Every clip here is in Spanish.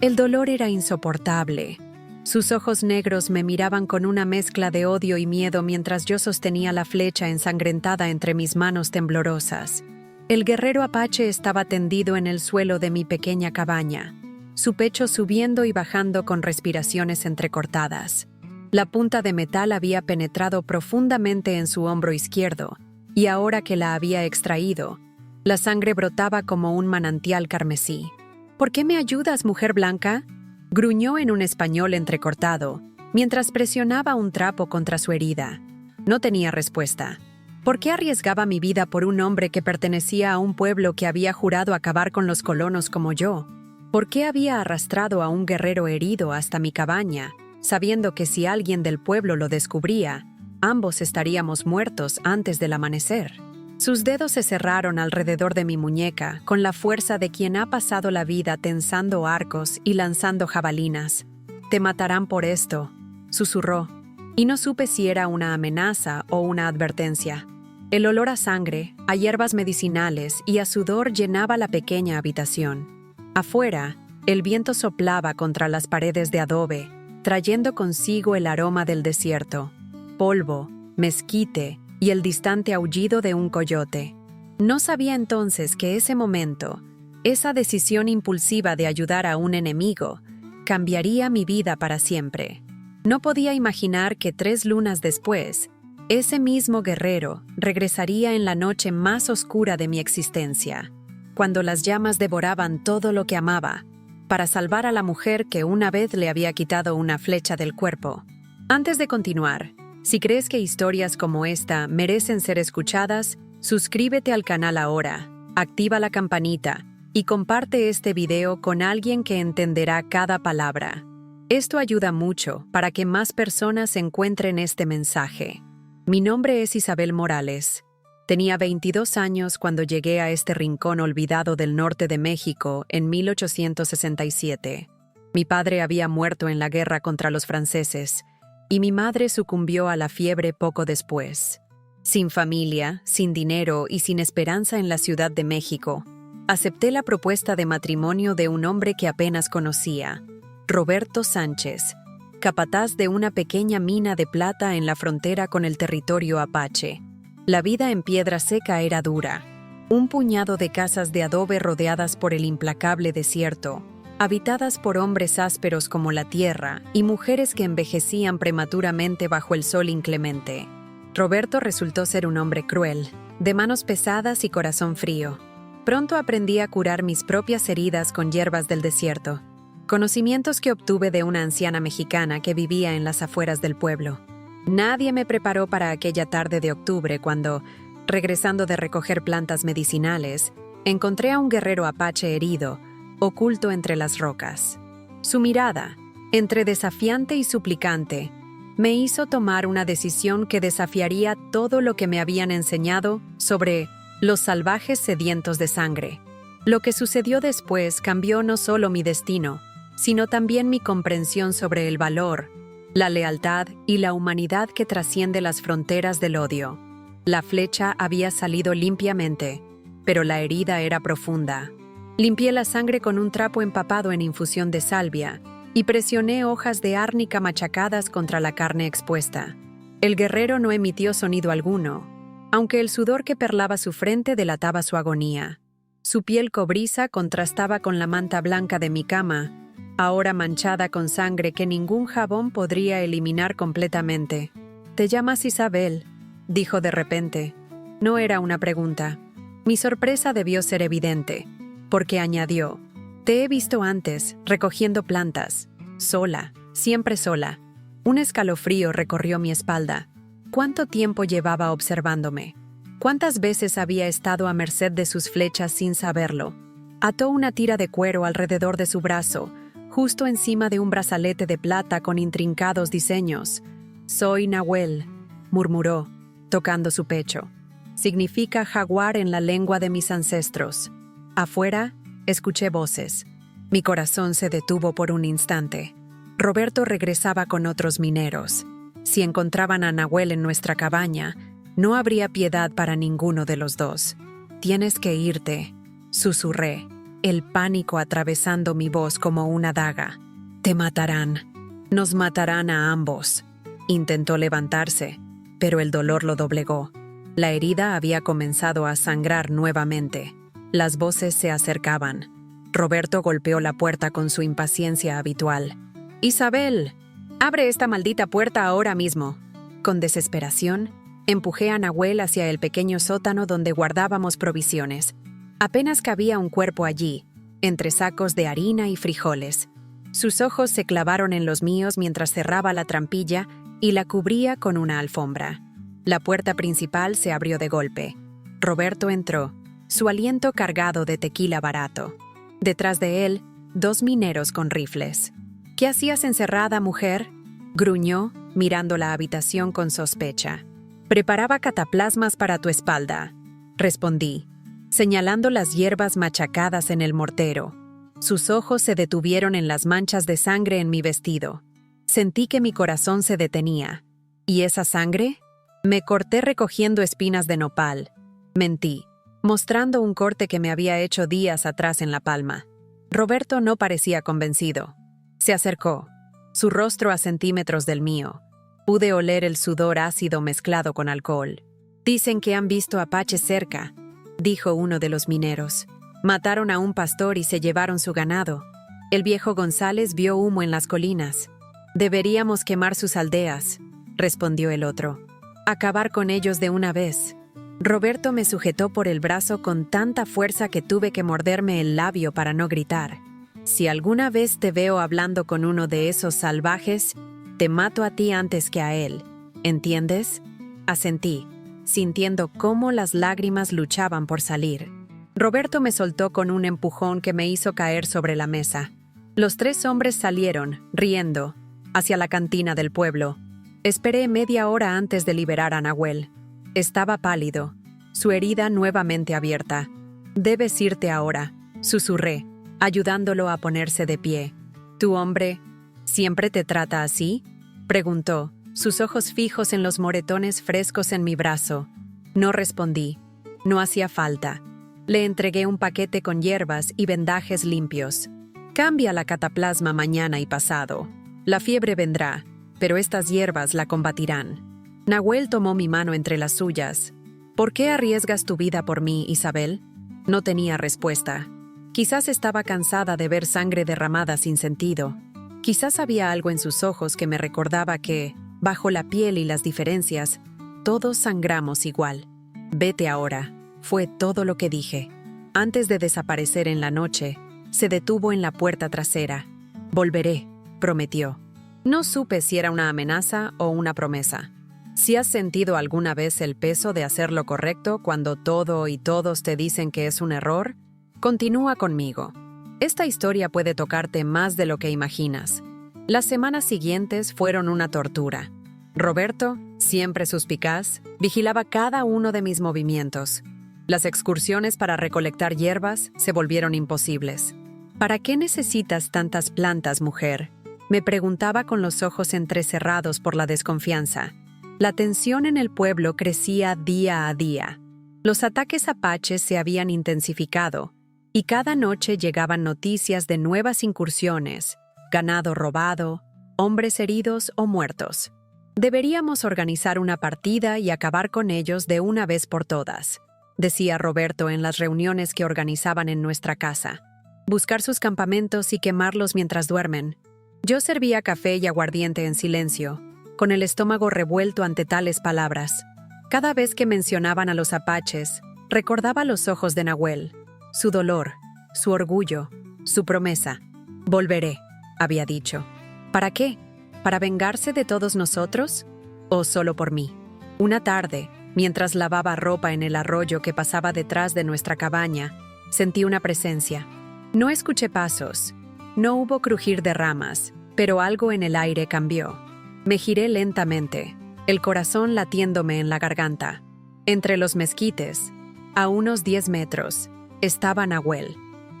El dolor era insoportable. Sus ojos negros me miraban con una mezcla de odio y miedo mientras yo sostenía la flecha ensangrentada entre mis manos temblorosas. El guerrero apache estaba tendido en el suelo de mi pequeña cabaña, su pecho subiendo y bajando con respiraciones entrecortadas. La punta de metal había penetrado profundamente en su hombro izquierdo, y ahora que la había extraído, la sangre brotaba como un manantial carmesí. ¿Por qué me ayudas, mujer blanca?, gruñó en un español entrecortado, mientras presionaba un trapo contra su herida. No tenía respuesta. ¿Por qué arriesgaba mi vida por un hombre que pertenecía a un pueblo que había jurado acabar con los colonos como yo? ¿Por qué había arrastrado a un guerrero herido hasta mi cabaña, sabiendo que si alguien del pueblo lo descubría, ambos estaríamos muertos antes del amanecer? Sus dedos se cerraron alrededor de mi muñeca con la fuerza de quien ha pasado la vida tensando arcos y lanzando jabalinas. «Te matarán por esto», susurró, y no supe si era una amenaza o una advertencia. El olor a sangre, a hierbas medicinales y a sudor llenaba la pequeña habitación. Afuera, el viento soplaba contra las paredes de adobe, trayendo consigo el aroma del desierto, polvo, mezquite y el distante aullido de un coyote. No sabía entonces que ese momento, esa decisión impulsiva de ayudar a un enemigo, cambiaría mi vida para siempre. No podía imaginar que 3 lunas después, ese mismo guerrero regresaría en la noche más oscura de mi existencia, cuando las llamas devoraban todo lo que amaba, para salvar a la mujer que una vez le había quitado una flecha del cuerpo. Antes de continuar, si crees que historias como esta merecen ser escuchadas, suscríbete al canal ahora, activa la campanita y comparte este video con alguien que entenderá cada palabra. Esto ayuda mucho para que más personas encuentren este mensaje. Mi nombre es Isabel Morales. Tenía 22 años cuando llegué a este rincón olvidado del norte de México en 1867. Mi padre había muerto en la guerra contra los franceses, y mi madre sucumbió a la fiebre poco después. Sin familia, sin dinero y sin esperanza en la Ciudad de México, acepté la propuesta de matrimonio de un hombre que apenas conocía, Roberto Sánchez, capataz de una pequeña mina de plata en la frontera con el territorio apache. La vida en Piedra Seca era dura. Un puñado de casas de adobe rodeadas por el implacable desierto, habitadas por hombres ásperos como la tierra y mujeres que envejecían prematuramente bajo el sol inclemente. Roberto resultó ser un hombre cruel, de manos pesadas y corazón frío. Pronto aprendí a curar mis propias heridas con hierbas del desierto, conocimientos que obtuve de una anciana mexicana que vivía en las afueras del pueblo. Nadie me preparó para aquella tarde de octubre cuando, regresando de recoger plantas medicinales, encontré a un guerrero apache herido, oculto entre las rocas. Su mirada, entre desafiante y suplicante, me hizo tomar una decisión que desafiaría todo lo que me habían enseñado sobre los salvajes sedientos de sangre. Lo que sucedió después cambió no solo mi destino, sino también mi comprensión sobre el valor, la lealtad y la humanidad que trasciende las fronteras del odio. La flecha había salido limpiamente, pero la herida era profunda. Limpié la sangre con un trapo empapado en infusión de salvia y presioné hojas de árnica machacadas contra la carne expuesta. El guerrero no emitió sonido alguno, aunque el sudor que perlaba su frente delataba su agonía. Su piel cobriza contrastaba con la manta blanca de mi cama, ahora manchada con sangre que ningún jabón podría eliminar completamente. «¿Te llamas Isabel?», dijo de repente. No era una pregunta. Mi sorpresa debió ser evidente, porque añadió: «Te he visto antes, recogiendo plantas. Sola, siempre sola». Un escalofrío recorrió mi espalda. ¿Cuánto tiempo llevaba observándome? ¿Cuántas veces había estado a merced de sus flechas sin saberlo? Ató una tira de cuero alrededor de su brazo, justo encima de un brazalete de plata con intrincados diseños. «Soy Nahuel», murmuró, tocando su pecho. «Significa jaguar en la lengua de mis ancestros». Afuera, escuché voces. Mi corazón se detuvo por un instante. Roberto regresaba con otros mineros. Si encontraban a Nahuel en nuestra cabaña, no habría piedad para ninguno de los dos. «Tienes que irte», susurré. el pánico atravesando mi voz como una daga. «Te matarán. Nos matarán a ambos». Intentó levantarse, pero el dolor lo doblegó. La herida había comenzado a sangrar nuevamente. Las voces se acercaban. Roberto golpeó la puerta con su impaciencia habitual. «Isabel, abre esta maldita puerta ahora mismo». Con desesperación, empujé a Nahuel hacia el pequeño sótano donde guardábamos provisiones. Apenas cabía un cuerpo allí, entre sacos de harina y frijoles. Sus ojos se clavaron en los míos mientras cerraba la trampilla y la cubría con una alfombra. La puerta principal se abrió de golpe. Roberto entró, su aliento cargado de tequila barato. Detrás de él, 2 mineros con rifles. «¿Qué hacías encerrada, mujer?», gruñó, mirando la habitación con sospecha. «Preparaba cataplasmas para tu espalda», respondí, señalando las hierbas machacadas en el mortero. Sus ojos se detuvieron en las manchas de sangre en mi vestido. Sentí que mi corazón se detenía. ¿Y esa sangre? Me corté recogiendo espinas de nopal. Mentí, mostrando un corte que me había hecho días atrás en la palma. Roberto no parecía convencido. Se acercó, su rostro a centímetros del mío. Pude oler el sudor ácido mezclado con alcohol. «Dicen que han visto apaches cerca», dijo uno de los mineros. «Mataron a un pastor y se llevaron su ganado. El viejo González vio humo en las colinas. Deberíamos quemar sus aldeas», respondió el otro. «Acabar con ellos de una vez». Roberto me sujetó por el brazo con tanta fuerza que tuve que morderme el labio para no gritar. «Si alguna vez te veo hablando con uno de esos salvajes, te mato a ti antes que a él. ¿Entiendes?», asentí, sintiendo cómo las lágrimas luchaban por salir. Roberto me soltó con un empujón que me hizo caer sobre la mesa. Los 3 hombres salieron, riendo, hacia la cantina del pueblo. Esperé media hora antes de liberar a Nahuel. Estaba pálido, su herida nuevamente abierta. «Debes irte ahora», susurré, ayudándolo a ponerse de pie. «¿Tu hombre siempre te trata así?», preguntó, sus ojos fijos en los moretones frescos en mi brazo. No respondí. No hacía falta. Le entregué un paquete con hierbas y vendajes limpios. «Cambia la cataplasma mañana y pasado. La fiebre vendrá, pero estas hierbas la combatirán». Nahuel tomó mi mano entre las suyas. «¿Por qué arriesgas tu vida por mí, Isabel?». No tenía respuesta. Quizás estaba cansada de ver sangre derramada sin sentido. Quizás había algo en sus ojos que me recordaba que, bajo la piel y las diferencias, todos sangramos igual. «Vete ahora», fue todo lo que dije. Antes de desaparecer en la noche, se detuvo en la puerta trasera. «Volveré», prometió. No supe si era una amenaza o una promesa. Si has sentido alguna vez el peso de hacer lo correcto cuando todo y todos te dicen que es un error, continúa conmigo. Esta historia puede tocarte más de lo que imaginas. Las semanas siguientes fueron una tortura. Roberto, siempre suspicaz, vigilaba cada uno de mis movimientos. Las excursiones para recolectar hierbas se volvieron imposibles. «¿Para qué necesitas tantas plantas, mujer?», me preguntaba con los ojos entrecerrados por la desconfianza. La tensión en el pueblo crecía día a día. Los ataques apaches se habían intensificado, y cada noche llegaban noticias de nuevas incursiones, ganado robado, hombres heridos o muertos. «Deberíamos organizar una partida y acabar con ellos de una vez por todas», decía Roberto en las reuniones que organizaban en nuestra casa. «Buscar sus campamentos y quemarlos mientras duermen». Yo servía café y aguardiente en silencio, con el estómago revuelto ante tales palabras. Cada vez que mencionaban a los apaches, recordaba los ojos de Nahuel, su dolor, su orgullo, su promesa. «Volveré», había dicho. ¿Para qué? ¿Para vengarse de todos nosotros? ¿O solo por mí? Una tarde, mientras lavaba ropa en el arroyo que pasaba detrás de nuestra cabaña, sentí una presencia. No escuché pasos, no hubo crujir de ramas, pero algo en el aire cambió. Me giré lentamente, el corazón latiéndome en la garganta. Entre los mezquites, a unos 10 metros, estaba Nahuel.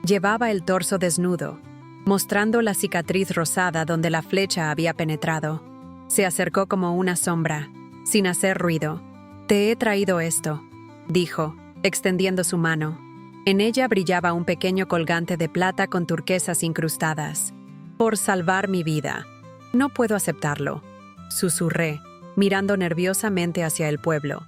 Llevaba el torso desnudo, mostrando la cicatriz rosada donde la flecha había penetrado. Se acercó como una sombra, sin hacer ruido. «Te he traído esto», dijo, extendiendo su mano. En ella brillaba un pequeño colgante de plata con turquesas incrustadas. Por salvar mi vida. No puedo aceptarlo, susurré, mirando nerviosamente hacia el pueblo.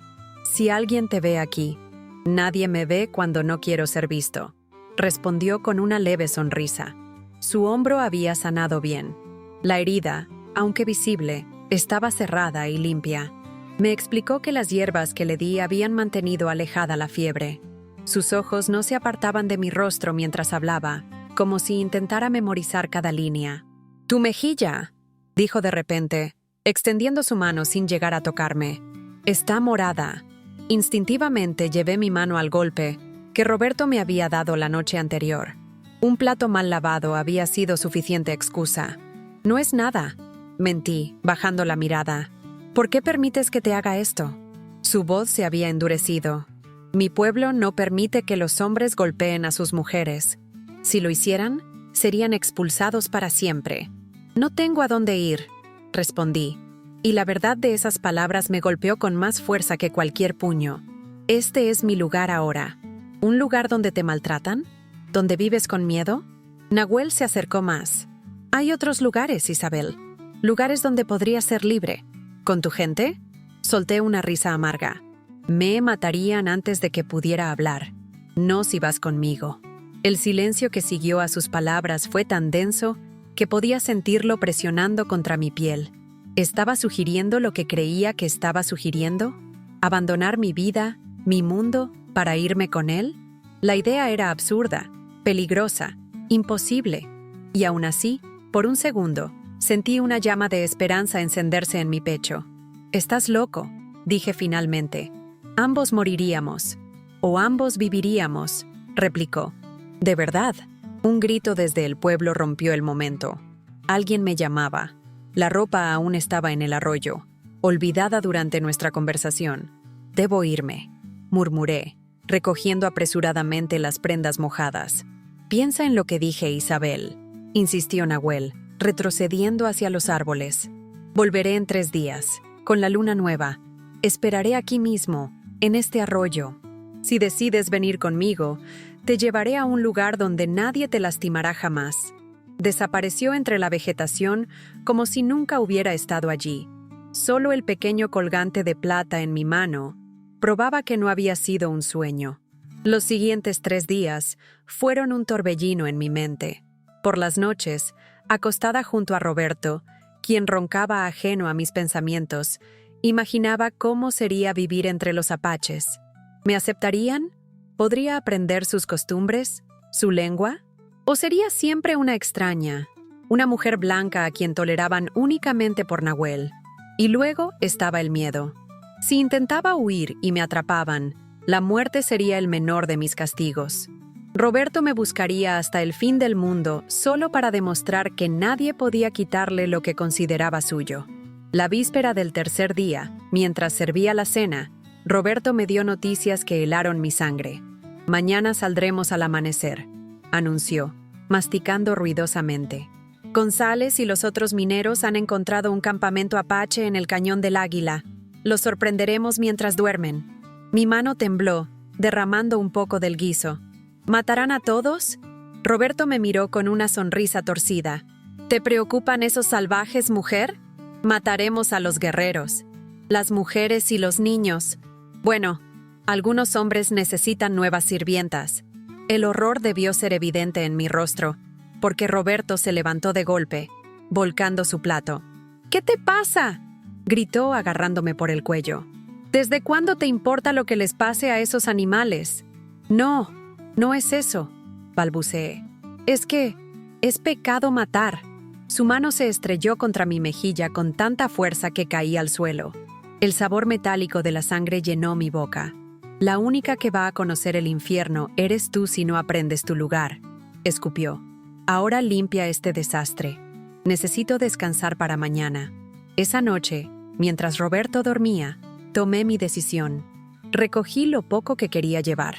Si alguien te ve aquí, nadie me ve cuando no quiero ser visto, respondió con una leve sonrisa. Su hombro había sanado bien. La herida, aunque visible, estaba cerrada y limpia. Me explicó que las hierbas que le di habían mantenido alejada la fiebre. Sus ojos no se apartaban de mi rostro mientras hablaba, como si intentara memorizar cada línea. «Tu mejilla», dijo de repente, extendiendo su mano sin llegar a tocarme. «Está morada». Instintivamente llevé mi mano al golpe que Roberto me había dado la noche anterior. Un plato mal lavado había sido suficiente excusa. «No es nada», mentí, bajando la mirada. «¿Por qué permites que te haga esto?» Su voz se había endurecido. «Mi pueblo no permite que los hombres golpeen a sus mujeres. Si lo hicieran, serían expulsados para siempre». «No tengo a dónde ir», respondí, y la verdad de esas palabras me golpeó con más fuerza que cualquier puño. «Este es mi lugar ahora. ¿Un lugar donde te maltratan? ¿Donde vives con miedo?» Nahuel se acercó más. «Hay otros lugares, Isabel. Lugares donde podrías ser libre. ¿Con tu gente?» Solté una risa amarga. «Me matarían antes de que pudiera hablar. No si vas conmigo». El silencio que siguió a sus palabras fue tan denso que podía sentirlo presionando contra mi piel. ¿Estaba sugiriendo lo que creía que estaba sugiriendo? ¿Abandonar mi vida, mi mundo, para irme con él? La idea era absurda, peligrosa, imposible. Y aún así, por un segundo, sentí una llama de esperanza encenderse en mi pecho. «Estás loco», dije finalmente. «Ambos moriríamos. O ambos viviríamos», replicó. «¿De verdad?» Un grito desde el pueblo rompió el momento. Alguien me llamaba. La ropa aún estaba en el arroyo, olvidada durante nuestra conversación. «Debo irme», murmuré, recogiendo apresuradamente las prendas mojadas. «Piensa en lo que dije, Isabel», insistió Nahuel, retrocediendo hacia los árboles. «Volveré en 3 días, con la luna nueva. Esperaré aquí mismo, en este arroyo. Si decides venir conmigo, te llevaré a un lugar donde nadie te lastimará jamás». Desapareció entre la vegetación como si nunca hubiera estado allí. Solo el pequeño colgante de plata en mi mano probaba que no había sido un sueño. Los siguientes 3 días fueron un torbellino en mi mente. Por las noches, acostada junto a Roberto, quien roncaba ajeno a mis pensamientos, imaginaba cómo sería vivir entre los apaches. ¿Me aceptarían? ¿Podría aprender sus costumbres? ¿Su lengua? ¿O sería siempre una extraña, una mujer blanca a quien toleraban únicamente por Nahuel? Y luego estaba el miedo. Si intentaba huir y me atrapaban, la muerte sería el menor de mis castigos. Roberto me buscaría hasta el fin del mundo solo para demostrar que nadie podía quitarle lo que consideraba suyo. La víspera del 3er día, mientras servía la cena, Roberto me dio noticias que helaron mi sangre. «Mañana saldremos al amanecer», anunció, masticando ruidosamente. «González y los otros mineros han encontrado un campamento apache en el Cañón del Águila. Los sorprenderemos mientras duermen». Mi mano tembló, derramando un poco del guiso. «¿Matarán a todos?» Roberto me miró con una sonrisa torcida. «¿Te preocupan esos salvajes, mujer? Mataremos a los guerreros, las mujeres y los niños. Bueno, algunos hombres necesitan nuevas sirvientas». El horror debió ser evidente en mi rostro, porque Roberto se levantó de golpe, volcando su plato. «¿Qué te pasa?», gritó agarrándome por el cuello. «¿Desde cuándo te importa lo que les pase a esos animales?» «No, no es eso», balbuceé. «Es que es pecado matar». Su mano se estrelló contra mi mejilla con tanta fuerza que caí al suelo. El sabor metálico de la sangre llenó mi boca. «La única que va a conocer el infierno eres tú si no aprendes tu lugar», escupió. «Ahora limpia este desastre. Necesito descansar para mañana». Esa noche, mientras Roberto dormía, tomé mi decisión. Recogí lo poco que quería llevar.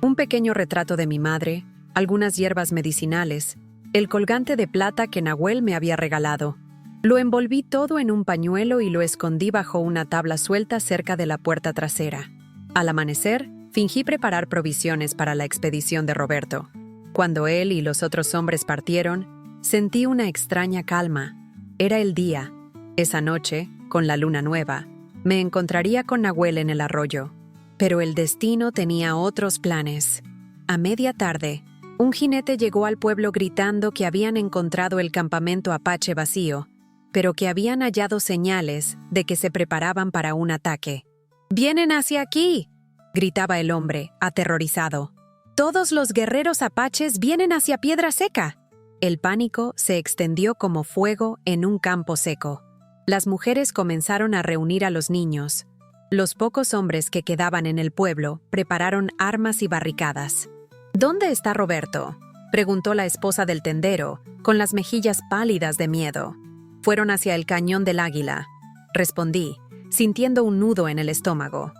Un pequeño retrato de mi madre, algunas hierbas medicinales, el colgante de plata que Nahuel me había regalado. Lo envolví todo en un pañuelo y lo escondí bajo una tabla suelta cerca de la puerta trasera. Al amanecer, Fingí preparar provisiones para la expedición de Roberto. Cuando él y los otros hombres partieron, sentí una extraña calma. Era el día. Esa noche, con la luna nueva, me encontraría con Nahuel en el arroyo. Pero el destino tenía otros planes. A media tarde, un jinete llegó al pueblo gritando que habían encontrado el campamento apache vacío, pero que habían hallado señales de que se preparaban para un ataque. «¡Vienen hacia aquí!», gritaba el hombre, aterrorizado. «¡Todos los guerreros apaches vienen hacia Piedra Seca!». El pánico se extendió como fuego en un campo seco. Las mujeres comenzaron a reunir a los niños. Los pocos hombres que quedaban en el pueblo prepararon armas y barricadas. «¿Dónde está Roberto?», preguntó la esposa del tendero, con las mejillas pálidas de miedo. «Fueron hacia el Cañón del Águila», respondí, sintiendo un nudo en el estómago.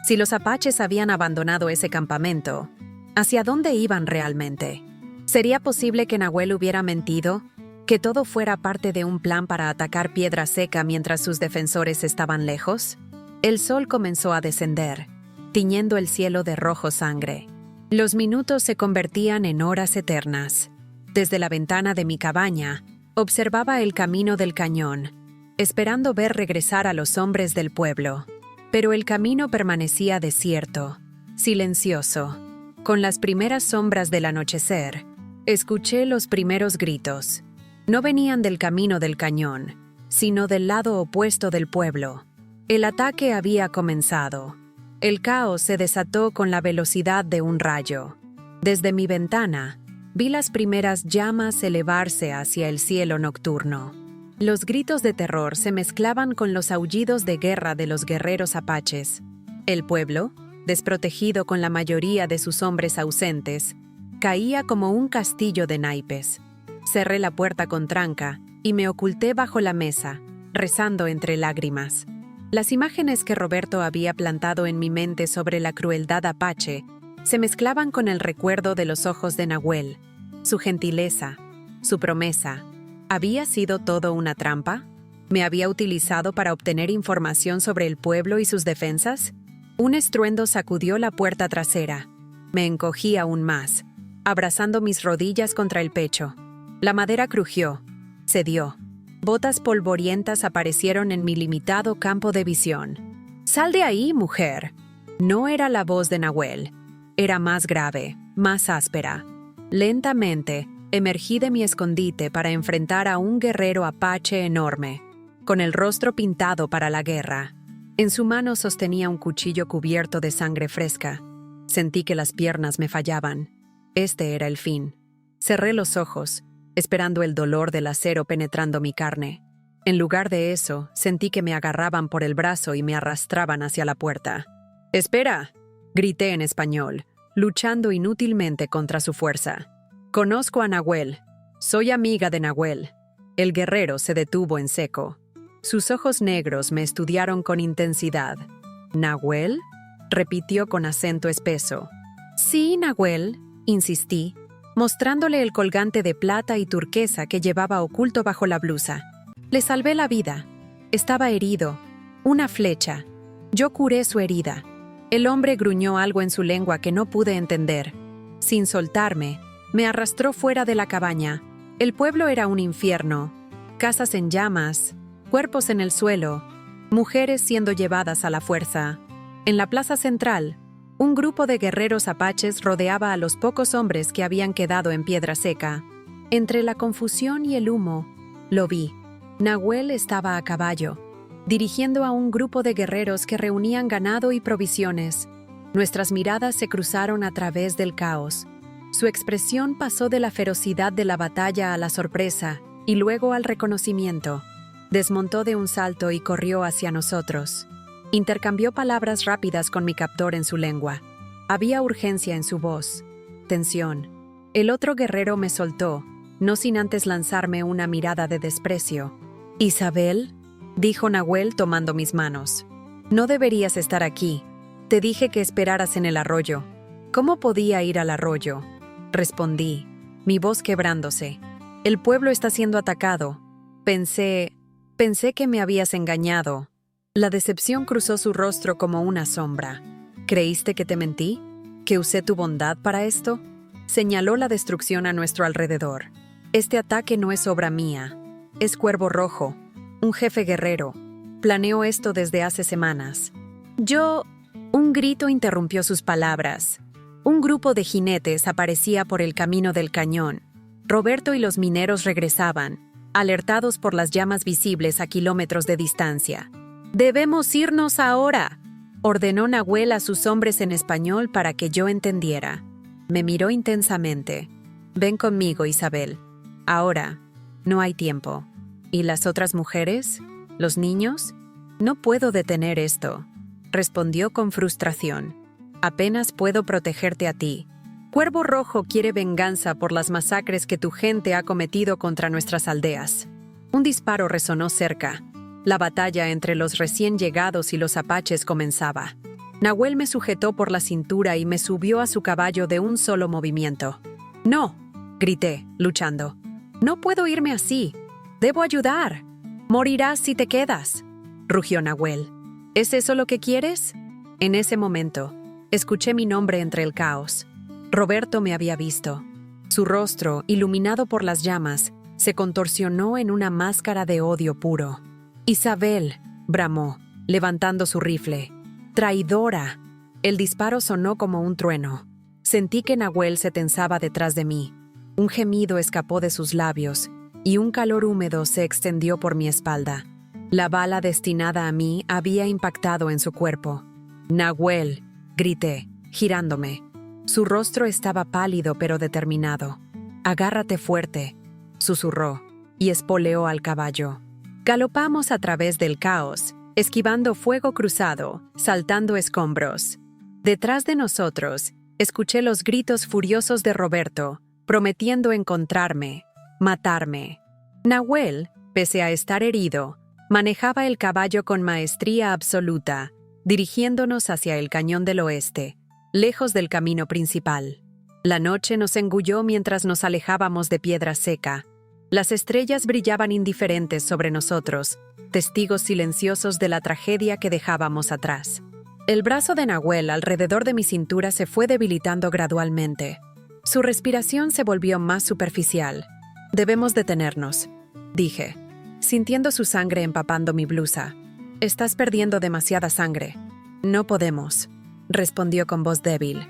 Si los apaches habían abandonado ese campamento, ¿hacia dónde iban realmente? ¿Sería posible que Nahuel hubiera mentido? ¿Que todo fuera parte de un plan para atacar Piedra Seca mientras sus defensores estaban lejos? El sol comenzó a descender, tiñendo el cielo de rojo sangre. Los minutos se convertían en horas eternas. Desde la ventana de mi cabaña, observaba el camino del cañón, esperando ver regresar a los hombres del pueblo. Pero el camino permanecía desierto, silencioso. Con las primeras sombras del anochecer, escuché los primeros gritos. No venían del camino del cañón, sino del lado opuesto del pueblo. El ataque había comenzado. El caos se desató con la velocidad de un rayo. Desde mi ventana, vi las primeras llamas elevarse hacia el cielo nocturno. Los gritos de terror se mezclaban con los aullidos de guerra de los guerreros apaches. El pueblo, desprotegido con la mayoría de sus hombres ausentes, caía como un castillo de naipes. Cerré la puerta con tranca y me oculté bajo la mesa, rezando entre lágrimas. Las imágenes que Roberto había plantado en mi mente sobre la crueldad apache se mezclaban con el recuerdo de los ojos de Nahuel, su gentileza, su promesa. ¿Había sido todo una trampa? ¿Me había utilizado para obtener información sobre el pueblo y sus defensas? Un estruendo sacudió la puerta trasera. Me encogí aún más, abrazando mis rodillas contra el pecho. La madera crujió, cedió. Botas polvorientas aparecieron en mi limitado campo de visión. «¡Sal de ahí, mujer!». No era la voz de Nahuel. Era más grave, más áspera. Lentamente, emergí de mi escondite para enfrentar a un guerrero apache enorme, con el rostro pintado para la guerra. En su mano sostenía un cuchillo cubierto de sangre fresca. Sentí que las piernas me fallaban. Este era el fin. Cerré los ojos, esperando el dolor del acero penetrando mi carne. En lugar de eso, sentí que me agarraban por el brazo y me arrastraban hacia la puerta. «¡Espera!», grité en español, luchando inútilmente contra su fuerza. «Conozco a Nahuel. Soy amiga de Nahuel». El guerrero se detuvo en seco. Sus ojos negros me estudiaron con intensidad. «¿Nahuel?», repitió con acento espeso. «Sí, Nahuel», insistí, mostrándole el colgante de plata y turquesa que llevaba oculto bajo la blusa. «Le salvé la vida. Estaba herido. Una flecha. Yo curé su herida». El hombre gruñó algo en su lengua que no pude entender. Sin soltarme, me arrastró fuera de la cabaña. El pueblo era un infierno. Casas en llamas, cuerpos en el suelo, mujeres siendo llevadas a la fuerza. En la plaza central, un grupo de guerreros apaches rodeaba a los pocos hombres que habían quedado en Piedra Seca. Entre la confusión y el humo, lo vi. Nahuel estaba a caballo, dirigiendo a un grupo de guerreros que reunían ganado y provisiones. Nuestras miradas se cruzaron a través del caos. Su expresión pasó de la ferocidad de la batalla a la sorpresa y luego al reconocimiento. Desmontó de un salto y corrió hacia nosotros. Intercambió palabras rápidas con mi captor en su lengua. Había urgencia en su voz, tensión. El otro guerrero me soltó, no sin antes lanzarme una mirada de desprecio. «Isabel», dijo Nahuel tomando mis manos. «No deberías estar aquí. Te dije que esperaras en el arroyo». «¿Cómo podía ir al arroyo?», respondí, mi voz quebrándose. «El pueblo está siendo atacado. Pensé que me habías engañado». La decepción cruzó su rostro como una sombra. «¿Creíste que te mentí?». ¿Que usé tu bondad para esto? Señaló la destrucción a nuestro alrededor. Este ataque no es obra mía. Es Cuervo Rojo, un jefe guerrero. Planeó esto desde hace semanas. Un grito interrumpió sus palabras. Un grupo de jinetes aparecía por el camino del cañón. Roberto y los mineros regresaban, alertados por las llamas visibles a kilómetros de distancia. «¡Debemos irnos ahora!», ordenó Nahuel a sus hombres en español para que yo entendiera. Me miró intensamente. «Ven conmigo, Isabel. Ahora, no hay tiempo». «¿Y las otras mujeres? ¿Los niños?» «No puedo detener esto», respondió con frustración. «Apenas puedo protegerte a ti. Cuervo Rojo quiere venganza por las masacres que tu gente ha cometido contra nuestras aldeas». Un disparo resonó cerca. La batalla entre los recién llegados y los apaches comenzaba. Nahuel me sujetó por la cintura y me subió a su caballo de un solo movimiento. «¡No!», grité, luchando. «No puedo irme así. Debo ayudar. Morirás si te quedas», rugió Nahuel. «¿Es eso lo que quieres?». En ese momento, escuché mi nombre entre el caos. Roberto me había visto. Su rostro, iluminado por las llamas, se contorsionó en una máscara de odio puro. «Isabel», bramó, levantando su rifle. «¡Traidora!». El disparo sonó como un trueno. Sentí que Nahuel se tensaba detrás de mí. Un gemido escapó de sus labios y un calor húmedo se extendió por mi espalda. La bala destinada a mí había impactado en su cuerpo. «¡Nahuel!», grité, girándome. Su rostro estaba pálido pero determinado. «Agárrate fuerte», susurró, y espoleó al caballo. Galopamos a través del caos, esquivando fuego cruzado, saltando escombros. Detrás de nosotros, escuché los gritos furiosos de Roberto, prometiendo encontrarme, matarme. Nahuel, pese a estar herido, manejaba el caballo con maestría absoluta, dirigiéndonos hacia el cañón del oeste, lejos del camino principal. La noche nos engulló mientras nos alejábamos de Piedra Seca. Las estrellas brillaban indiferentes sobre nosotros, testigos silenciosos de la tragedia que dejábamos atrás. El brazo de Nahuel alrededor de mi cintura se fue debilitando gradualmente. Su respiración se volvió más superficial. «Debemos detenernos», dije, sintiendo su sangre empapando mi blusa. «Estás perdiendo demasiada sangre». «No podemos», respondió con voz débil.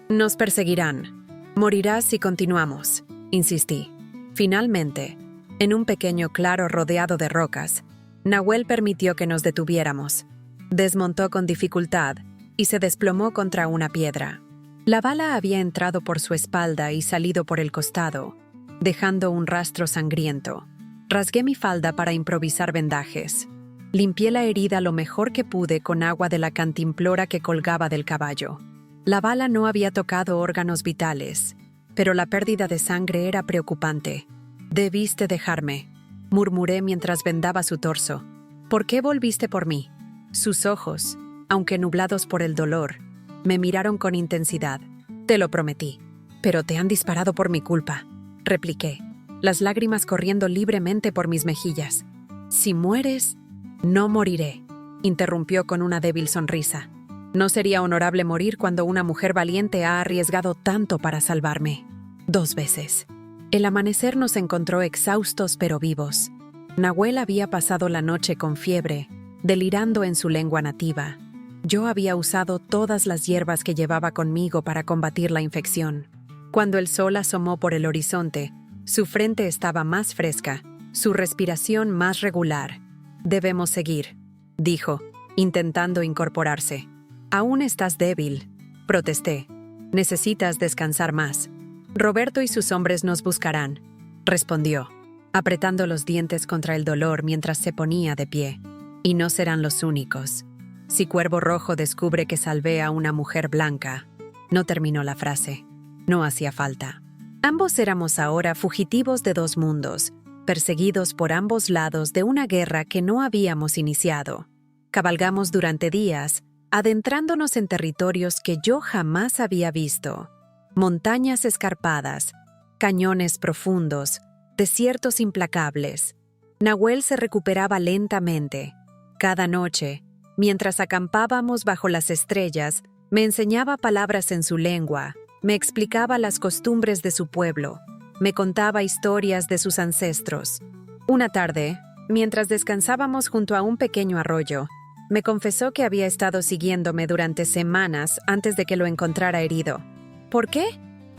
«Nos perseguirán. Morirás si continuamos», insistí. Finalmente, en un pequeño claro rodeado de rocas, Nahuel permitió que nos detuviéramos. Desmontó con dificultad y se desplomó contra una piedra. La bala había entrado por su espalda y salido por el costado, dejando un rastro sangriento. Rasgué mi falda para improvisar vendajes. Limpié la herida lo mejor que pude con agua de la cantimplora que colgaba del caballo. La bala no había tocado órganos vitales, pero la pérdida de sangre era preocupante. «Debiste dejarme», murmuré mientras vendaba su torso. «¿Por qué volviste por mí?». Sus ojos, aunque nublados por el dolor, me miraron con intensidad. «Te lo prometí». «Pero te han disparado por mi culpa», repliqué, las lágrimas corriendo libremente por mis mejillas. «Si mueres, no moriré», interrumpió con una débil sonrisa. «No sería honorable morir cuando una mujer valiente ha arriesgado tanto para salvarme». 2 veces. El amanecer nos encontró exhaustos pero vivos. Nahuel había pasado la noche con fiebre, delirando en su lengua nativa. Yo había usado todas las hierbas que llevaba conmigo para combatir la infección. Cuando el sol asomó por el horizonte, su frente estaba más fresca, su respiración más regular. «Debemos seguir», dijo, intentando incorporarse. «Aún estás débil», protesté. «Necesitas descansar más. Roberto y sus hombres nos buscarán», respondió, apretando los dientes contra el dolor mientras se ponía de pie. «Y no serán los únicos. Si Cuervo Rojo descubre que salvé a una mujer blanca». No terminó la frase. No hacía falta. Ambos éramos ahora fugitivos de 2 mundos, perseguidos por ambos lados de una guerra que no habíamos iniciado. Cabalgamos durante días, adentrándonos en territorios que yo jamás había visto. Montañas escarpadas, cañones profundos, desiertos implacables. Nahuel se recuperaba lentamente. Cada noche, mientras acampábamos bajo las estrellas, Me enseñaba palabras en su lengua, me explicaba las costumbres de su pueblo, me contaba historias de sus ancestros. Una tarde, mientras descansábamos junto a un pequeño arroyo, me confesó que había estado siguiéndome durante semanas antes de que lo encontrara herido. ¿Por qué?,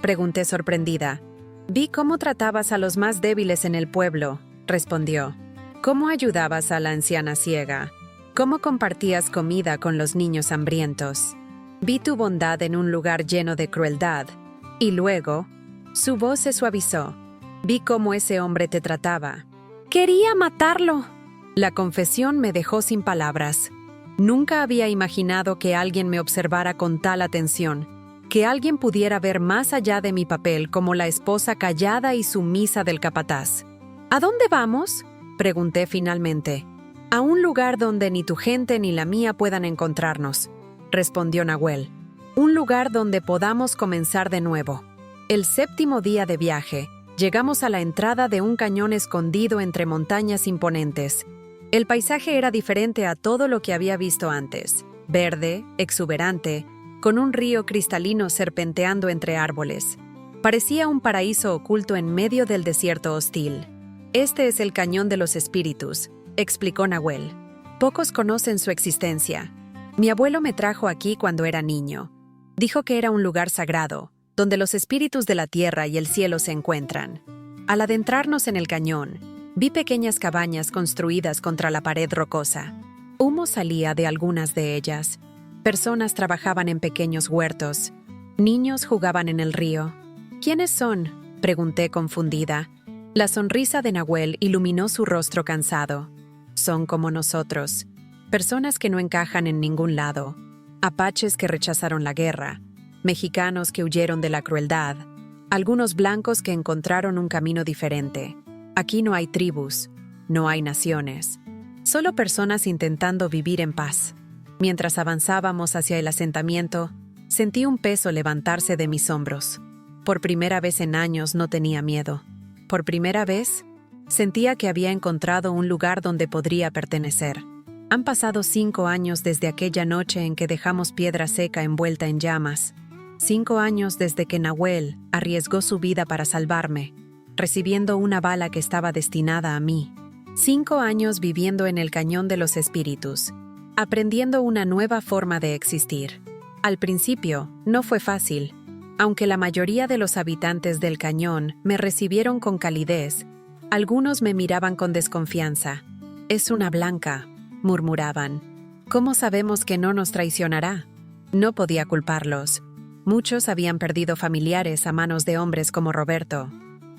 pregunté sorprendida. Vi cómo tratabas a los más débiles en el pueblo, respondió. Cómo ayudabas a la anciana ciega. Cómo compartías comida con los niños hambrientos. Vi tu bondad en un lugar lleno de crueldad. Y luego, su voz se suavizó. Vi cómo ese hombre te trataba. Quería matarlo. La confesión me dejó sin palabras. Nunca había imaginado que alguien me observara con tal atención, que alguien pudiera ver más allá de mi papel como la esposa callada y sumisa del capataz. ¿A dónde vamos?, pregunté finalmente. A un lugar donde ni tu gente ni la mía puedan encontrarnos, respondió Nahuel. Un lugar donde podamos comenzar de nuevo. El 7º día de viaje, llegamos a la entrada de un cañón escondido entre montañas imponentes. El paisaje era diferente a todo lo que había visto antes. Verde, exuberante, con un río cristalino serpenteando entre árboles. Parecía un paraíso oculto en medio del desierto hostil. Este es el Cañón de los Espíritus, explicó Nahuel. Pocos conocen su existencia. Mi abuelo me trajo aquí cuando era niño. Dijo que era un lugar sagrado, donde los espíritus de la tierra y el cielo se encuentran. Al adentrarnos en el cañón, vi pequeñas cabañas construidas contra la pared rocosa. Humo salía de algunas de ellas. Personas trabajaban en pequeños huertos. Niños jugaban en el río. ¿Quiénes son?, pregunté confundida. La sonrisa de Nahuel iluminó su rostro cansado. Son como nosotros, personas que no encajan en ningún lado, apaches que rechazaron la guerra, mexicanos que huyeron de la crueldad, algunos blancos que encontraron un camino diferente. Aquí no hay tribus, no hay naciones, solo personas intentando vivir en paz. Mientras avanzábamos hacia el asentamiento, sentí un peso levantarse de mis hombros. Por primera vez en años no tenía miedo. Por primera vez, sentía que había encontrado un lugar donde podría pertenecer. Han pasado 5 años desde aquella noche en que dejamos Piedra Seca envuelta en llamas. 5 años desde que Nahuel arriesgó su vida para salvarme, recibiendo una bala que estaba destinada a mí. 5 años viviendo en el Cañón de los Espíritus, aprendiendo una nueva forma de existir. Al principio, no fue fácil. Aunque la mayoría de los habitantes del cañón me recibieron con calidez, algunos me miraban con desconfianza. «Es una blanca», murmuraban. «¿Cómo sabemos que no nos traicionará?». No podía culparlos. Muchos habían perdido familiares a manos de hombres como Roberto.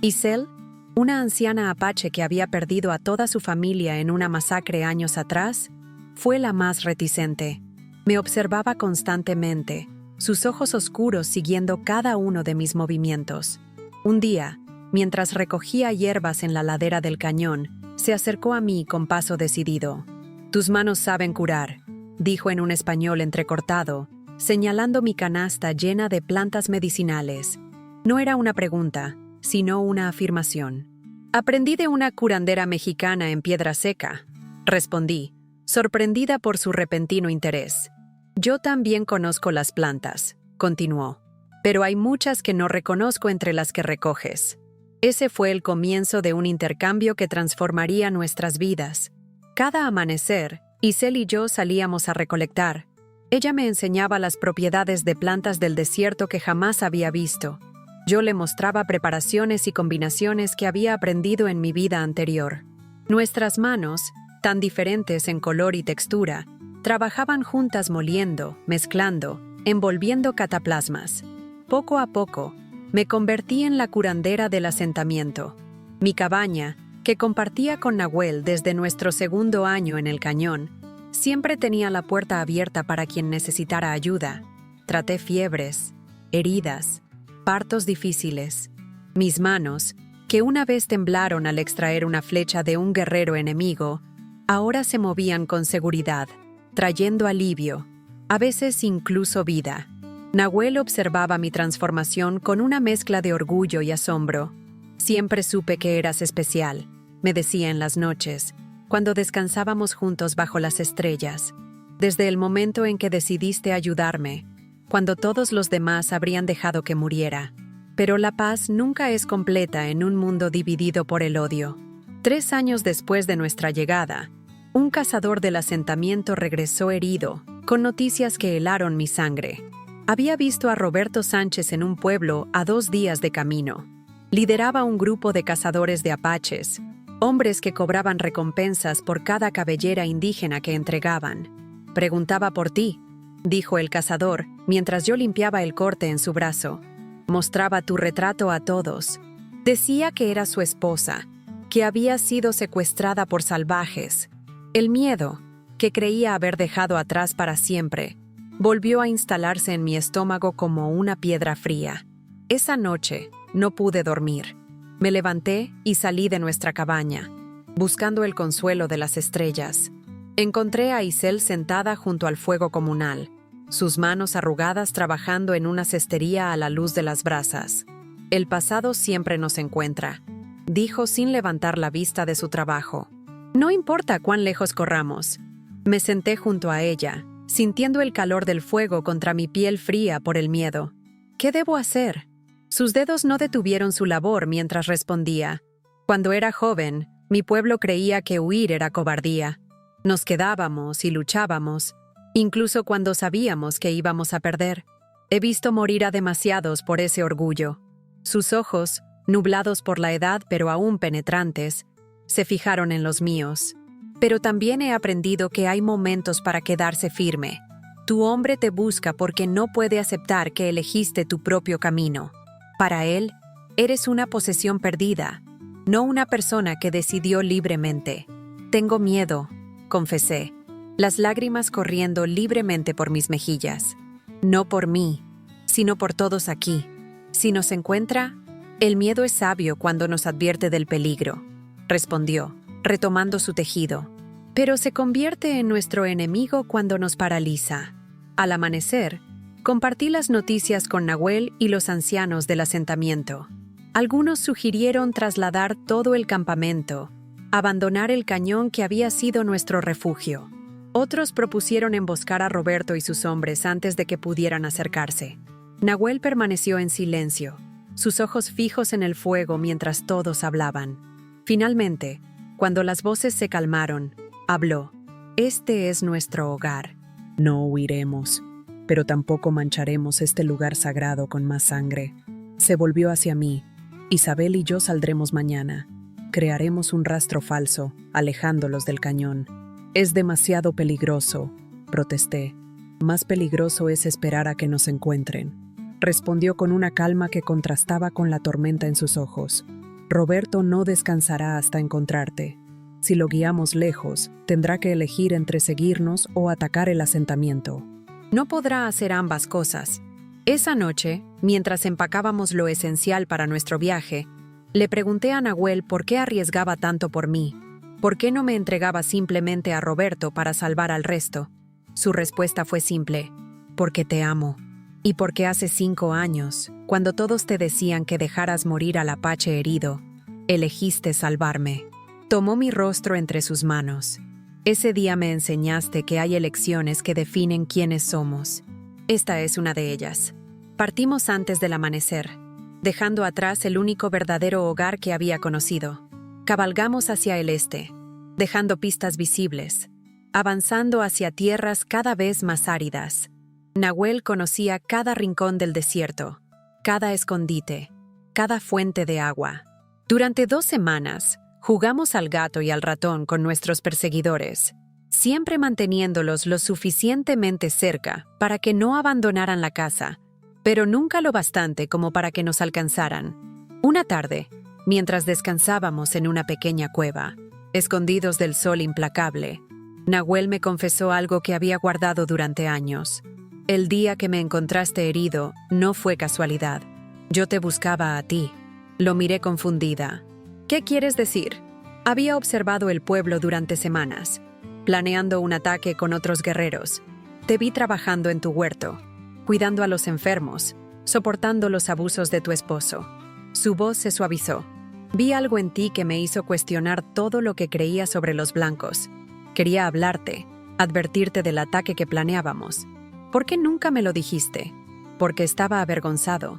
Isel, una anciana apache que había perdido a toda su familia en una masacre años atrás, fue la más reticente. Me observaba constantemente, sus ojos oscuros siguiendo cada uno de mis movimientos. Un día, mientras recogía hierbas en la ladera del cañón, se acercó a mí con paso decidido. «Tus manos saben curar», dijo en un español entrecortado, señalando mi canasta llena de plantas medicinales. No era una pregunta, sino una afirmación. «Aprendí de una curandera mexicana en Piedra Seca», respondí, sorprendida por su repentino interés. «Yo también conozco las plantas», continuó, «pero hay muchas que no reconozco entre las que recoges». Ese fue el comienzo de un intercambio que transformaría nuestras vidas. Cada amanecer, Isel y yo salíamos a recolectar. Ella me enseñaba las propiedades de plantas del desierto que jamás había visto. Yo le mostraba preparaciones y combinaciones que había aprendido en mi vida anterior. Nuestras manos, tan diferentes en color y textura, trabajaban juntas moliendo, mezclando, envolviendo cataplasmas. Poco a poco, me convertí en la curandera del asentamiento. Mi cabaña, que compartía con Nahuel desde nuestro 2º año en el cañón, siempre tenía la puerta abierta para quien necesitara ayuda. Traté fiebres, heridas, partos difíciles. Mis manos, que una vez temblaron al extraer una flecha de un guerrero enemigo, ahora se movían con seguridad, trayendo alivio, a veces incluso vida. Nahuel observaba mi transformación con una mezcla de orgullo y asombro. «Siempre supe que eras especial», me decía en las noches, cuando descansábamos juntos bajo las estrellas. «Desde el momento en que decidiste ayudarme, cuando todos los demás habrían dejado que muriera. Pero la paz nunca es completa en un mundo dividido por el odio. 3 años después de nuestra llegada, un cazador del asentamiento regresó herido, con noticias que helaron mi sangre. Había visto a Roberto Sánchez en un pueblo a 2 días de camino. Lideraba un grupo de cazadores de apaches, hombres que cobraban recompensas por cada cabellera indígena que entregaban. «Preguntaba por ti», dijo el cazador, mientras yo limpiaba el corte en su brazo. Mostraba tu retrato a todos. Decía que era su esposa, que había sido secuestrada por salvajes. El miedo, que creía haber dejado atrás para siempre, volvió a instalarse en mi estómago como una piedra fría. Esa noche no pude dormir. Me levanté y salí de nuestra cabaña, buscando el consuelo de las estrellas. Encontré a Isel sentada junto al fuego comunal, sus manos arrugadas trabajando en una cestería a la luz de las brasas. «El pasado siempre nos encuentra», dijo sin levantar la vista de su trabajo. «No importa cuán lejos corramos». Me senté junto a ella, sintiendo el calor del fuego contra mi piel fría por el miedo. «¿Qué debo hacer?». Sus dedos no detuvieron su labor mientras respondía. «Cuando era joven, mi pueblo creía que huir era cobardía. Nos quedábamos y luchábamos, incluso cuando sabíamos que íbamos a perder. He visto morir a demasiados por ese orgullo». Sus ojos, nublados por la edad pero aún penetrantes, se fijaron en los míos. «Pero también he aprendido que hay momentos para quedarse firme. Tu hombre te busca porque no puede aceptar que elegiste tu propio camino. Para él, eres una posesión perdida, no una persona que decidió libremente». «Tengo miedo», confesé, las lágrimas corriendo libremente por mis mejillas. «No por mí, sino por todos aquí. Si nos encuentra, el miedo es sabio cuando nos advierte del peligro», respondió, retomando su tejido. «Pero se convierte en nuestro enemigo cuando nos paraliza». Al amanecer, compartí las noticias con Nahuel y los ancianos del asentamiento. Algunos sugirieron trasladar todo el campamento, abandonar el cañón que había sido nuestro refugio. Otros propusieron emboscar a Roberto y sus hombres antes de que pudieran acercarse. Nahuel permaneció en silencio, sus ojos fijos en el fuego mientras todos hablaban. Finalmente, cuando las voces se calmaron, habló. «Este es nuestro hogar. No huiremos, pero tampoco mancharemos este lugar sagrado con más sangre». Se volvió hacia mí. «Isabel y yo saldremos mañana. Crearemos un rastro falso, alejándolos del cañón». «Es demasiado peligroso», protesté. «Más peligroso es esperar a que nos encuentren», respondió con una calma que contrastaba con la tormenta en sus ojos. «Roberto no descansará hasta encontrarte. Si lo guiamos lejos, tendrá que elegir entre seguirnos o atacar el asentamiento. No podrá hacer ambas cosas». Esa noche, mientras empacábamos lo esencial para nuestro viaje, le pregunté a Nahuel por qué arriesgaba tanto por mí. ¿Por qué no me entregaba simplemente a Roberto para salvar al resto? Su respuesta fue simple: «Porque te amo. Y porque hace 5 años, cuando todos te decían que dejaras morir al apache herido, elegiste salvarme». Tomó mi rostro entre sus manos. «Ese día me enseñaste que hay elecciones que definen quiénes somos. Esta es una de ellas». Partimos antes del amanecer, dejando atrás el único verdadero hogar que había conocido. Cabalgamos hacia el este, dejando pistas visibles, avanzando hacia tierras cada vez más áridas. Nahuel conocía cada rincón del desierto, cada escondite, cada fuente de agua. Durante 2 semanas, jugamos al gato y al ratón con nuestros perseguidores, siempre manteniéndolos lo suficientemente cerca para que no abandonaran la casa, pero nunca lo bastante como para que nos alcanzaran. Una tarde, mientras descansábamos en una pequeña cueva, escondidos del sol implacable, Nahuel me confesó algo que había guardado durante años. «El día que me encontraste herido no fue casualidad. Yo te buscaba a ti». Lo miré confundida. «¿Qué quieres decir?». Había observado el pueblo durante semanas, planeando un ataque con otros guerreros. Te vi trabajando en tu huerto, cuidando a los enfermos, soportando los abusos de tu esposo. Su voz se suavizó. Vi algo en ti que me hizo cuestionar todo lo que creía sobre los blancos. Quería hablarte, advertirte del ataque que planeábamos. ¿Por qué nunca me lo dijiste? Porque estaba avergonzado.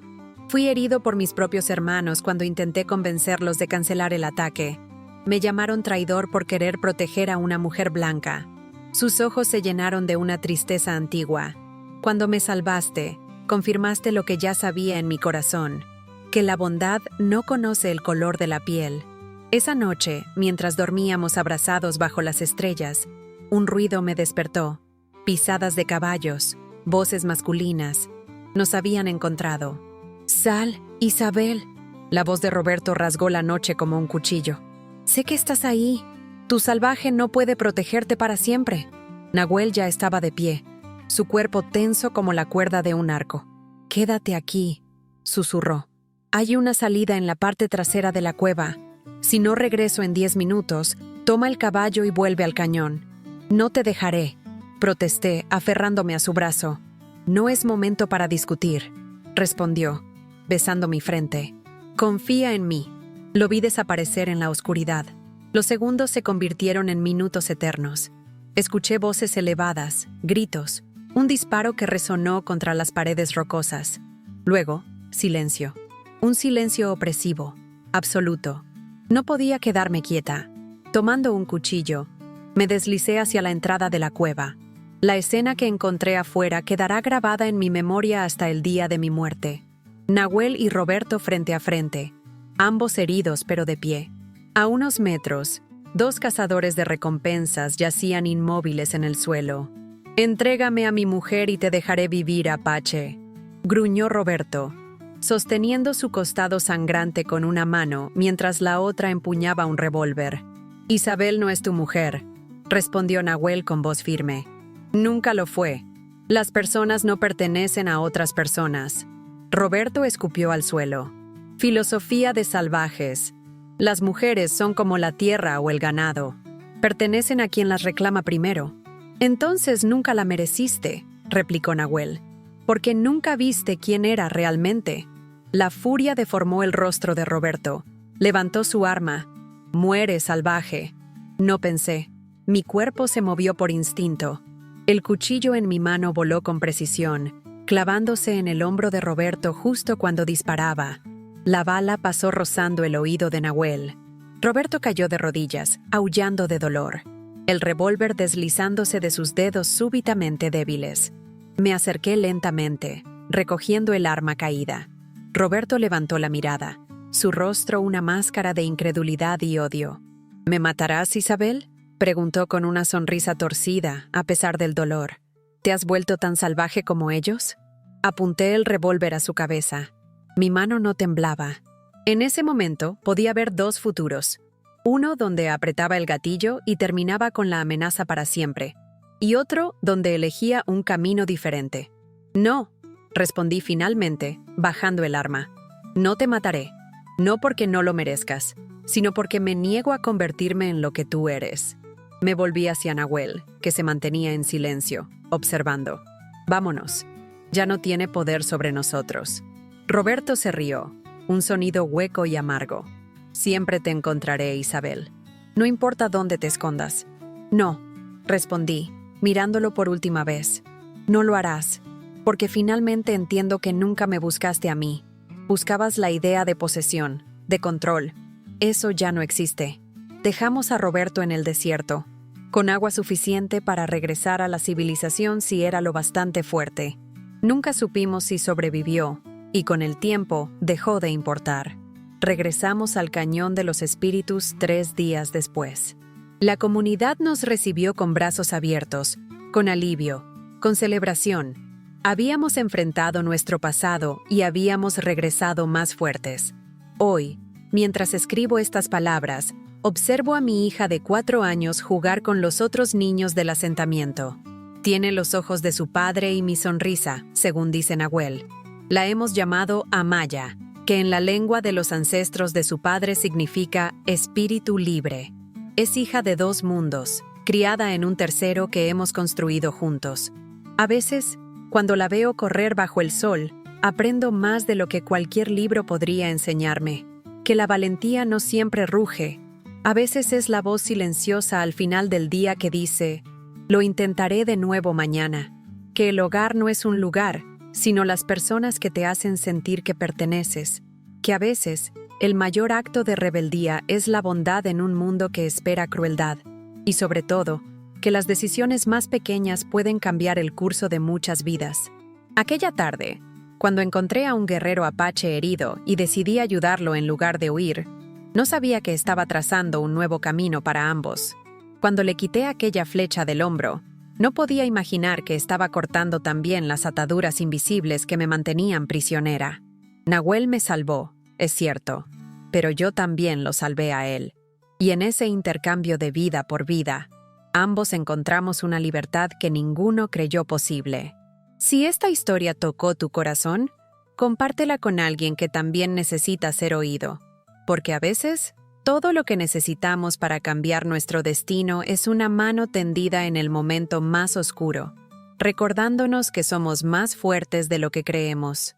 Fui herido por mis propios hermanos cuando intenté convencerlos de cancelar el ataque. Me llamaron traidor por querer proteger a una mujer blanca. Sus ojos se llenaron de una tristeza antigua. Cuando me salvaste, confirmaste lo que ya sabía en mi corazón, que la bondad no conoce el color de la piel. Esa noche, mientras dormíamos abrazados bajo las estrellas, un ruido me despertó. Pisadas de caballos, voces masculinas. Nos habían encontrado. «Sal, Isabel». La voz de Roberto rasgó la noche como un cuchillo. «Sé que estás ahí. Tu salvaje no puede protegerte para siempre». Nahuel ya estaba de pie, su cuerpo tenso como la cuerda de un arco. «Quédate aquí», susurró. «Hay una salida en la parte trasera de la cueva. Si no regreso en 10 minutos, toma el caballo y vuelve al cañón». «No te dejaré», protesté, aferrándome a su brazo. «No es momento para discutir», respondió, besando mi frente. «Confía en mí». Lo vi desaparecer en la oscuridad. Los segundos se convirtieron en minutos eternos. Escuché voces elevadas, gritos, un disparo que resonó contra las paredes rocosas. Luego, silencio. Un silencio opresivo, absoluto. No podía quedarme quieta. Tomando un cuchillo, me deslicé hacia la entrada de la cueva. La escena que encontré afuera quedará grabada en mi memoria hasta el día de mi muerte. Nahuel y Roberto frente a frente, ambos heridos pero de pie. A unos metros, 2 cazadores de recompensas yacían inmóviles en el suelo. «Entrégame a mi mujer y te dejaré vivir, Apache», gruñó Roberto, sosteniendo su costado sangrante con una mano mientras la otra empuñaba un revólver. «Isabel no es tu mujer», respondió Nahuel con voz firme. «Nunca lo fue. Las personas no pertenecen a otras personas». Roberto escupió al suelo. «Filosofía de salvajes. Las mujeres son como la tierra o el ganado. Pertenecen a quien las reclama primero». «Entonces nunca la mereciste», replicó Nahuel, «porque nunca viste quién era realmente». La furia deformó el rostro de Roberto. Levantó su arma. «Muere, salvaje». No pensé. Mi cuerpo se movió por instinto. El cuchillo en mi mano voló con precisión, clavándose en el hombro de Roberto justo cuando disparaba. La bala pasó rozando el oído de Nahuel. Roberto cayó de rodillas, aullando de dolor, el revólver deslizándose de sus dedos súbitamente débiles. Me acerqué lentamente, recogiendo el arma caída. Roberto levantó la mirada, su rostro una máscara de incredulidad y odio. «¿Me matarás, Isabel?», preguntó con una sonrisa torcida, a pesar del dolor. «¿Te has vuelto tan salvaje como ellos?». Apunté el revólver a su cabeza. Mi mano no temblaba. En ese momento podía ver 2 futuros. Uno donde apretaba el gatillo y terminaba con la amenaza para siempre. Y otro donde elegía un camino diferente. «No», respondí finalmente, bajando el arma. «No te mataré. No porque no lo merezcas, sino porque me niego a convertirme en lo que tú eres». Me volví hacia Nahuel, que se mantenía en silencio, observando. «Vámonos. Ya no tiene poder sobre nosotros». Roberto se rió, un sonido hueco y amargo. «Siempre te encontraré, Isabel. No importa dónde te escondas». «No», respondí, mirándolo por última vez. «No lo harás, porque finalmente entiendo que nunca me buscaste a mí. Buscabas la idea de posesión, de control. Eso ya no existe». Dejamos a Roberto en el desierto, con agua suficiente para regresar a la civilización si era lo bastante fuerte. Nunca supimos si sobrevivió, y con el tiempo dejó de importar. Regresamos al Cañón de los Espíritus 3 días después. La comunidad nos recibió con brazos abiertos, con alivio, con celebración. Habíamos enfrentado nuestro pasado y habíamos regresado más fuertes. Hoy, mientras escribo estas palabras, observo a mi hija de 4 años jugar con los otros niños del asentamiento. Tiene los ojos de su padre y mi sonrisa, según dice Nahuel. La hemos llamado Amaya, que en la lengua de los ancestros de su padre significa espíritu libre. Es hija de 2 mundos, criada en un tercero que hemos construido juntos. A veces, cuando la veo correr bajo el sol, aprendo más de lo que cualquier libro podría enseñarme, que la valentía no siempre ruge. A veces es la voz silenciosa al final del día que dice, «Lo intentaré de nuevo mañana». que el hogar no es un lugar, sino las personas que te hacen sentir que perteneces, que a veces el mayor acto de rebeldía es la bondad en un mundo que espera crueldad, y sobre todo, que las decisiones más pequeñas pueden cambiar el curso de muchas vidas. Aquella tarde, cuando encontré a un guerrero apache herido y decidí ayudarlo en lugar de huir, no sabía que estaba trazando un nuevo camino para ambos. Cuando le quité aquella flecha del hombro, no podía imaginar que estaba cortando también las ataduras invisibles que me mantenían prisionera. Nahuel me salvó, es cierto, pero yo también lo salvé a él. Y en ese intercambio de vida por vida, ambos encontramos una libertad que ninguno creyó posible. Si esta historia tocó tu corazón, compártela con alguien que también necesita ser oído, porque a veces todo lo que necesitamos para cambiar nuestro destino es una mano tendida en el momento más oscuro, recordándonos que somos más fuertes de lo que creemos.